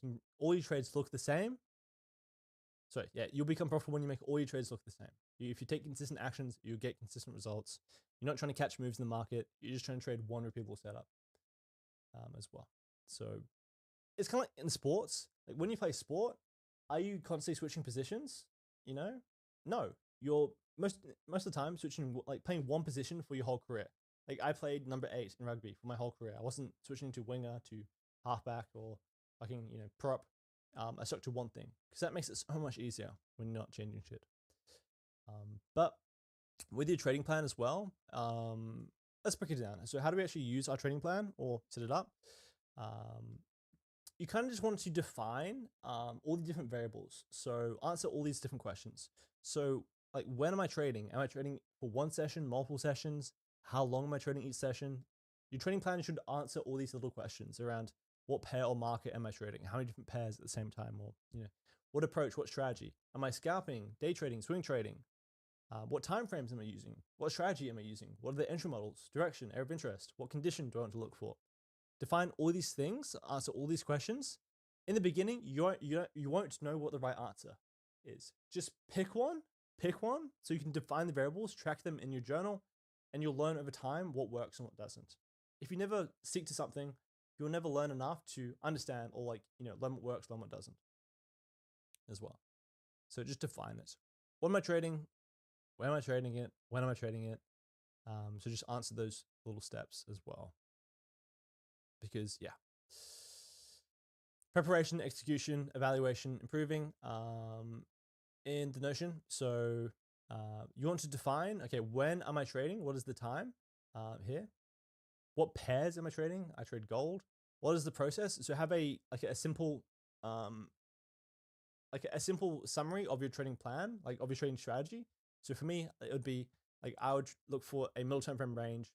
making all your trades look the same. So yeah, you'll become profitable when you make all your trades look the same. If you take consistent actions, you get consistent results. You're not trying to catch moves in the market. You're just trying to trade one repeatable setup as well. So it's kind of like in sports. Like when you play sport, are you constantly switching positions? You know, no. You're most of the time switching, like playing one position for your whole career. Like I played number 8 in rugby for my whole career. I wasn't switching to winger, to halfback, or fucking prop. I stuck to one thing because that makes it so much easier when you're not changing shit. But with your trading plan as well, let's break it down. So how do we actually use our trading plan or set it up? You kind of just want to define all the different variables. So answer all these different questions. So like, when am I trading? Am I trading for one session, multiple sessions? How long am I trading each session? Your trading plan should answer all these little questions around what pair or market am I trading? How many different pairs at the same time? Or, what approach, what strategy? Am I scalping, day trading, swing trading? What time frames am I using? What strategy am I using? What are the entry models? Direction, area of interest? What condition do I want to look for? Define all these things, answer all these questions. In the beginning, you won't know what the right answer is. Just pick one so you can define the variables, track them in your journal, and you'll learn over time what works and what doesn't. If you never stick to something, you'll never learn enough to understand or learn what works, learn what doesn't as well. So just define it. What am I trading? Where am I trading it? When am I trading it? So just answer those little steps as well. Because preparation, execution, evaluation, improving in the Notion. So you want to define, okay, when am I trading? What is the time here? What pairs am I trading? I trade gold. What is the process? So have a simple summary of your trading plan, of your trading strategy. So for me, it would be I would look for a middle time frame range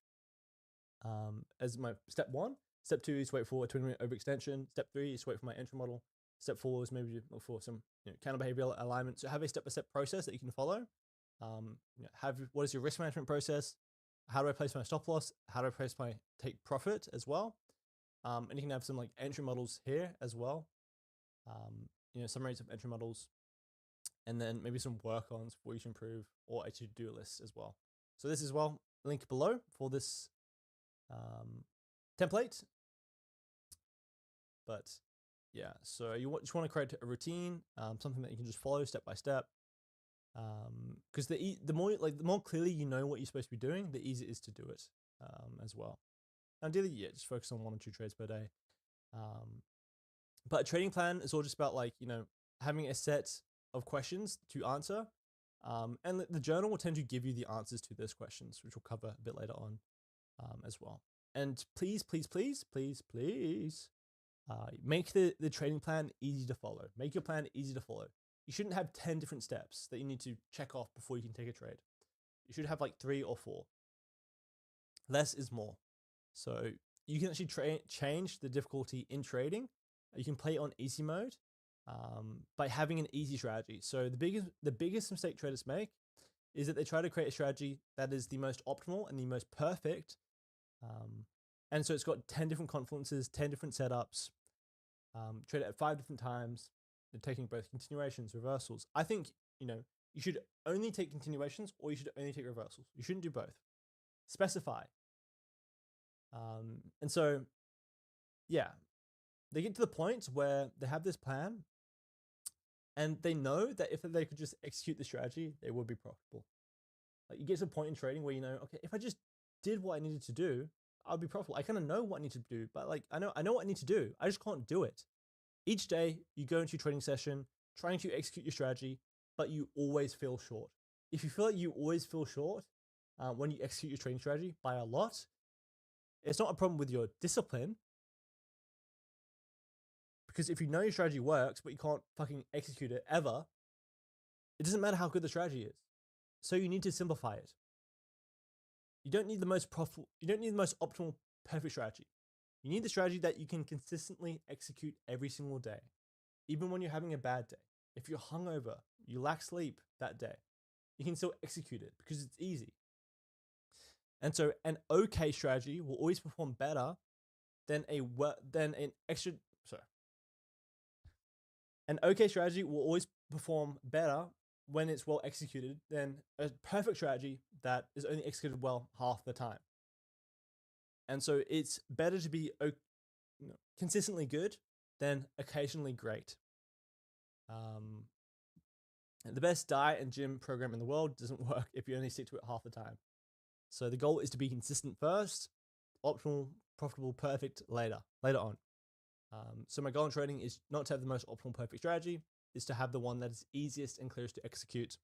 as my step 1. Step 2 is wait for a 20-minute overextension. Step 3 is wait for my entry model. Step 4 is maybe look for some counter behavioral alignment. So have a step-by-step process that you can follow. What is your risk management process? How do I place my stop loss? How do I place my take profit as well? And you can have some entry models here as well. Summaries of entry models, and then maybe some work-ons for you to improve, or a to-do list as well. So this as well, link below for this template. But yeah, so you just want to create a routine, something that you can just follow step by step. Because the more clearly you know what you're supposed to be doing, the easier it is to do it as well. Ideally, just focus on 1 or 2 trades per day. But a trading plan is all just about having a set of questions to answer. And the journal will tend to give you the answers to those questions, which we'll cover a bit later on as well. And please, make the trading plan easy to follow. Make your plan easy to follow. You shouldn't have 10 different steps that you need to check off before you can take a trade. You should have 3 or 4. Less is more. So you can actually change the difficulty in trading. You can play on easy mode by having an easy strategy. So the biggest mistake traders make is that they try to create a strategy that is the most optimal and the most perfect. And so it's got 10 different confluences, 10 different setups, trade it at 5 different times, taking both continuations, reversals. I think, you should only take continuations, or you should only take reversals. You shouldn't do both. Specify. And so, they get to the point where they have this plan and they know that if they could just execute the strategy, they would be profitable. You get to a point in trading where okay, if I just did what I needed to do, I'll be profitable. I kind of know what I need to do, but I know what I need to do. I just can't do it. Each day you go into your trading session trying to execute your strategy, but you always feel short. If you feel like you always feel short when you execute your trading strategy by a lot, it's not a problem with your discipline. Because if you know your strategy works, but you can't fucking execute it ever, it doesn't matter how good the strategy is. So you need to simplify it. You don't need the most profitable, you don't need the most optimal, perfect strategy. You need the strategy that you can consistently execute every single day, even when you're having a bad day. If you're hungover, you lack sleep that day, you can still execute it because it's easy. And so an okay strategy will always perform better than an An okay strategy will always perform better when it's well executed than a perfect strategy that is only executed well half the time. And so it's better to be consistently good than occasionally great. The best diet and gym program in the world doesn't work if you only stick to it half the time. So the goal is to be consistent first, optimal, profitable, perfect later on. So my goal in trading is not to have the most optimal perfect strategy, is to have the one that is easiest and clearest to execute.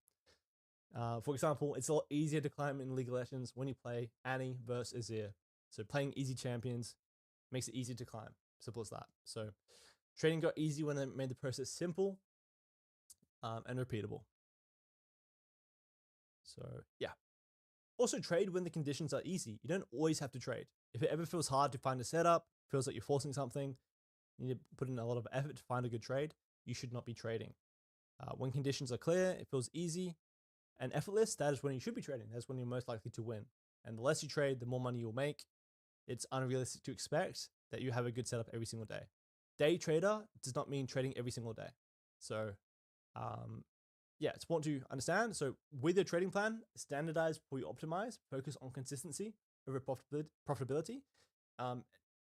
For example, it's a lot easier to climb in League of Legends when you play Annie versus Azir. So playing easy champions makes it easy to climb. Simple as that. So trading got easy when they made the process simple and repeatable. So yeah. Also trade when the conditions are easy. You don't always have to trade. If it ever feels hard to find a setup, feels like you're forcing something, you need to put in a lot of effort to find a good trade, you should not be trading. When conditions are clear, it feels easy and effortless, that is when you should be trading. That's when you're most likely to win. And the less you trade, the more money you'll make. It's unrealistic to expect that you have a good setup every single day. Day trader does not mean trading every single day. So yeah, it's important to understand. So with your trading plan, standardize before you optimize, focus on consistency over profitability.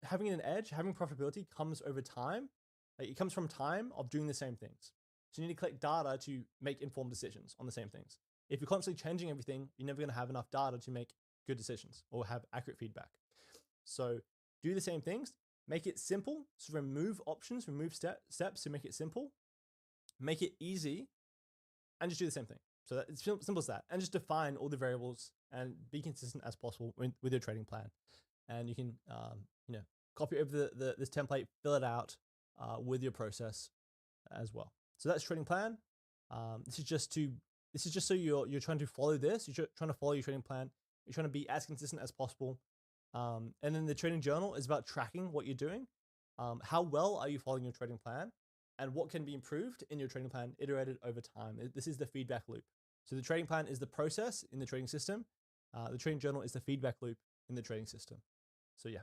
Having an edge, having profitability comes over time. Like it comes from time of doing the same things. So you need to collect data to make informed decisions on the same things. If you're constantly changing everything, you're never going to have enough data to make good decisions or have accurate feedback. So do the same things, make it simple. So remove options, remove steps to make it simple, make it easy, and just do the same thing. So that it's simple as that. And just define all the variables and be consistent as possible with your trading plan. And you can, copy over this template, fill it out with your process as well. So that's trading plan. This is just so you're trying to follow this. You're trying to follow your trading plan. You're trying to be as consistent as possible. And then the trading journal is about tracking what you're doing. How well are you following your trading plan? And what can be improved in your trading plan iterated over time. This is the feedback loop. So the trading plan is the process in the trading system. The trading journal is the feedback loop in the trading system. So yeah,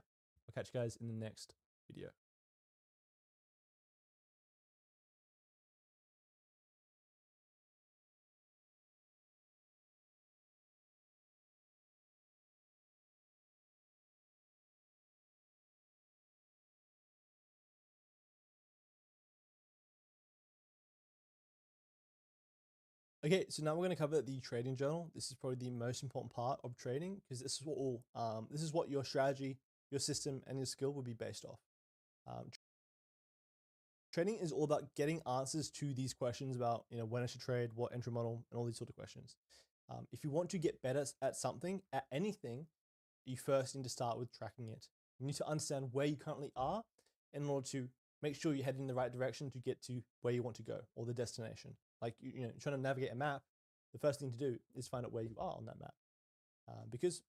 I'll catch you guys in the next video. Okay, so now we're going to cover the trading journal. This is probably the most important part of trading because this is what your strategy, your system, and your skill will be based off. Trading is all about getting answers to these questions about when I should trade, what entry model, and all these sort of questions. If you want to get better at something, at anything, you first need to start with tracking it. You need to understand where you currently are in order to make sure you're heading in the right direction to get to where you want to go or the destination. Like you're trying to navigate a map, the first thing to do is find out where you are on that map. Because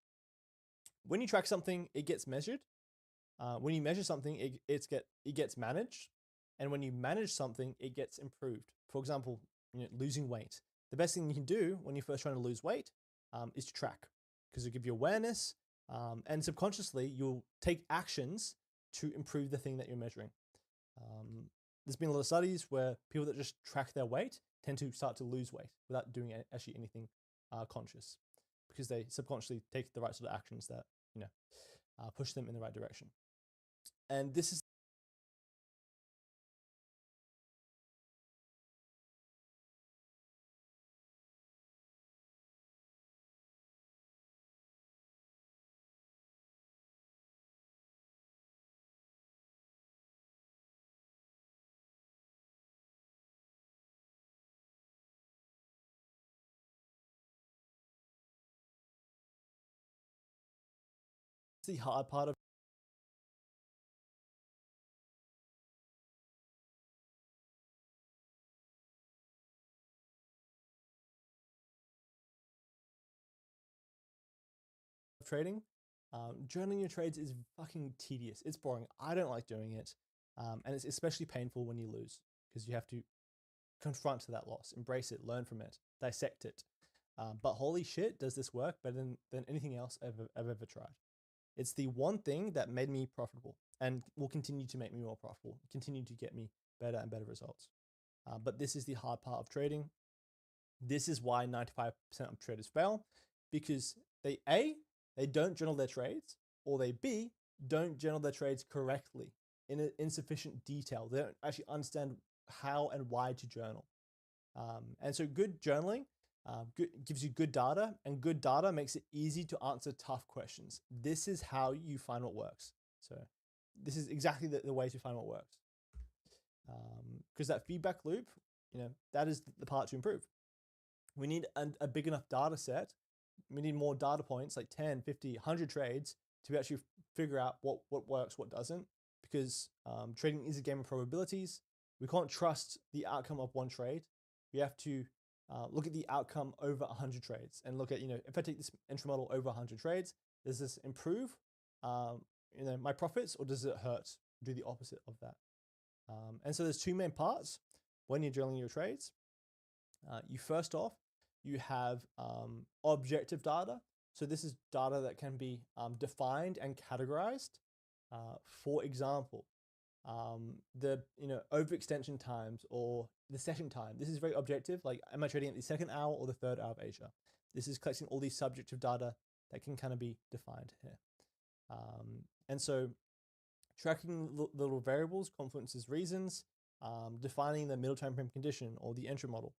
when you track something, it gets measured. When you measure something, it gets managed. And when you manage something, it gets improved. For example, losing weight. The best thing you can do when you're first trying to lose weight is to track, because it'll give you awareness, and subconsciously you'll take actions to improve the thing that you're measuring. There's been a lot of studies where people that just track their weight tend to start to lose weight without doing actually anything conscious, because they subconsciously take the right sort of actions that push them in the right direction. And this is the hard part of trading. Journaling your trades is fucking tedious. It's boring. I don't like doing it. And it's especially painful when you lose, because you have to confront that loss, embrace it, learn from it, dissect it. But holy shit, does this work better than anything else I've ever tried. It's the one thing that made me profitable and will continue to make me more profitable, continue to get me better and better results. But this is the hard part of trading. This is why 95% of traders fail, because they don't journal their trades, or they B, don't journal their trades correctly in insufficient detail. They don't actually understand how and why to journal. And so good journaling gives you good data, and good data makes it easy to answer tough questions. This is how you find what works. So this is exactly the way to find what works. Because that feedback loop, that is the part to improve. We need a big enough data set. We need more data points, like 10, 50, 100 trades, to actually figure out what works, what doesn't. Because trading is a game of probabilities. We can't trust the outcome of one trade. We have to look at the outcome over 100 trades and look at, if I take this entry model over 100 trades, does this improve my profits, or does it hurt, do the opposite of that? And so there's two main parts when you're journaling your trades. First off, you have objective data. So this is data that can be defined and categorized. For example, the overextension times or the session time. This is very objective. Like, am I trading at the second hour or the third hour of Asia? This is collecting all these subjective data that can kind of be defined here. And so tracking the little variables, confluences, reasons, defining the middle time frame condition or the entry model.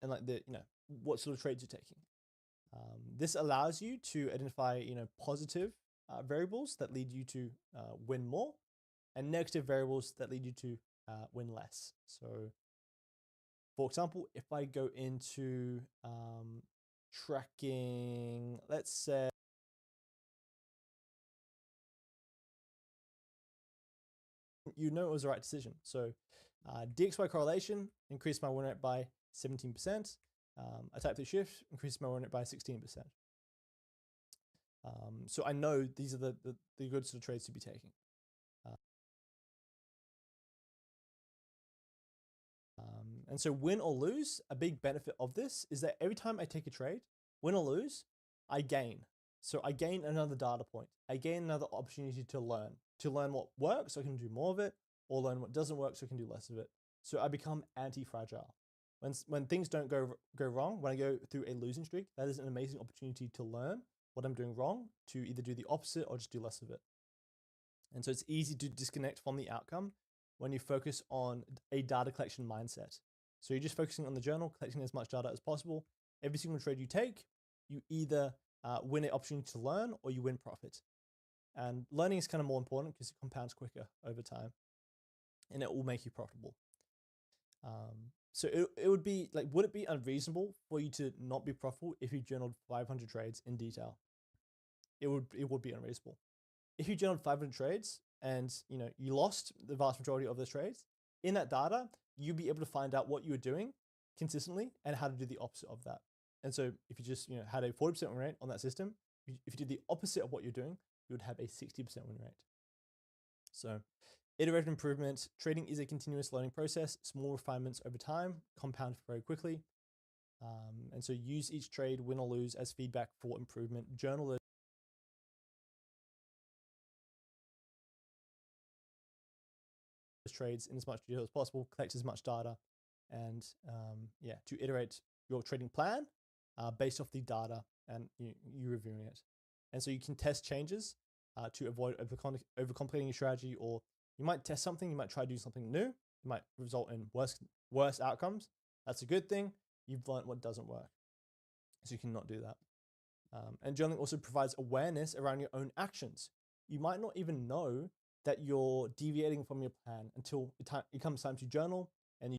And like what sort of trades you're taking. This allows you to identify, positive variables that lead you to win more, and negative variables that lead you to win less. So, for example, if I go into tracking, let's say, it was the right decision. So, DXY correlation increased my win rate by 17%. A type 3 shift increased my win rate by 16%. So I know these are the good sort of trades to be taking. And so win or lose, a big benefit of this is that every time I take a trade, win or lose, I gain. So I gain another data point. I gain another opportunity to learn what works so I can do more of it, or learn what doesn't work so I can do less of it. So I become anti-fragile. When things don't go wrong, when I go through a losing streak, that is an amazing opportunity to learn what I'm doing wrong, to either do the opposite or just do less of it. And so it's easy to disconnect from the outcome when you focus on a data collection mindset. So you're just focusing on the journal, collecting as much data as possible. Every single trade you take, you either win an opportunity to learn or you win profit. And learning is kind of more important because it compounds quicker over time and it will make you profitable. So it would be like, would it be unreasonable for you to not be profitable if you journaled 500 trades in detail? It would be unreasonable. If you journaled 500 trades and you lost the vast majority of those trades, in that data, you'd be able to find out what you were doing consistently and how to do the opposite of that. And so if you just had a 40% win rate on that system, if you did the opposite of what you're doing, you would have a 60% win rate. So iterative improvement, trading is a continuous learning process. Small refinements over time compound very quickly. And so use each trade, win or lose, as feedback for improvement. Journal those trades in as much detail as possible, collect as much data, and to iterate your trading plan based off the data and you reviewing it. And so you can test changes to avoid overcomplicating your strategy, or you might test something, you might try to do something new, it might result in worse outcomes. That's a good thing. You've learned what doesn't work, so you cannot do that. And journaling also provides awareness around your own actions. You might not even know that you're deviating from your plan until it comes time to journal,